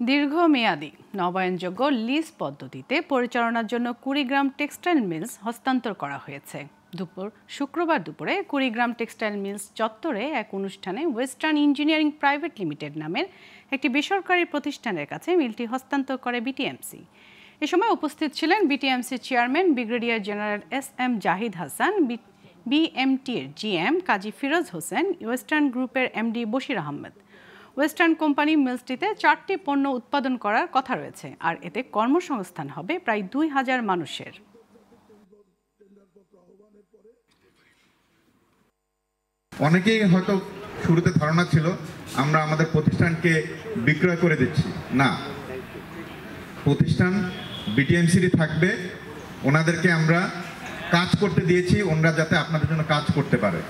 দীর্ঘমেয়াদী নবায়নযোগ্য লিজ পদ্ধতিতে পরিচালনার জন্য কুড়িগ্রাম টেক্সটাইল মিলস হস্তান্তর করা হয়েছে। শুক্রবার দুপুরে কুড়িগ্রাম টেক্সটাইল মিলস চত্বরে এক অনুষ্ঠানে ওয়েস্টার্ন ইঞ্জিনিয়ারিং প্রাইভেট লিমিটেড নামের একটি বেসরকারি প্রতিষ্ঠানের কাছে মিলটি হস্তান্তর করে বিটিএমসি। এ সময় উপস্থিত ছিলেন বিটিএমসির chairman brigadier general S M. Zahid Hasan, বিএমটির জিএম কাজী ফিরোজ হোসেন, ওয়েস্টার্ন গ্রুপের MD Bashir Ahmed. Western company মিলসটিতে 4টি পণ্য উৎপাদন করার কথা রয়েছে, আর এতে কর্মসংস্থান হবে প্রায় 2000 মানুষের। অনেকেই হয়তো শুরুতে ধারণা ছিল আমরা আমাদের প্রতিষ্ঠানকে বিক্রয় করে দিচ্ছি। না, প্রতিষ্ঠান বিটিএমসিরই থাকবে। ওনাদেরকে আমরা কাজ করতে দিয়েছি, ওনারা যাতে আপনাদের জন্য কাজ করতে পারে।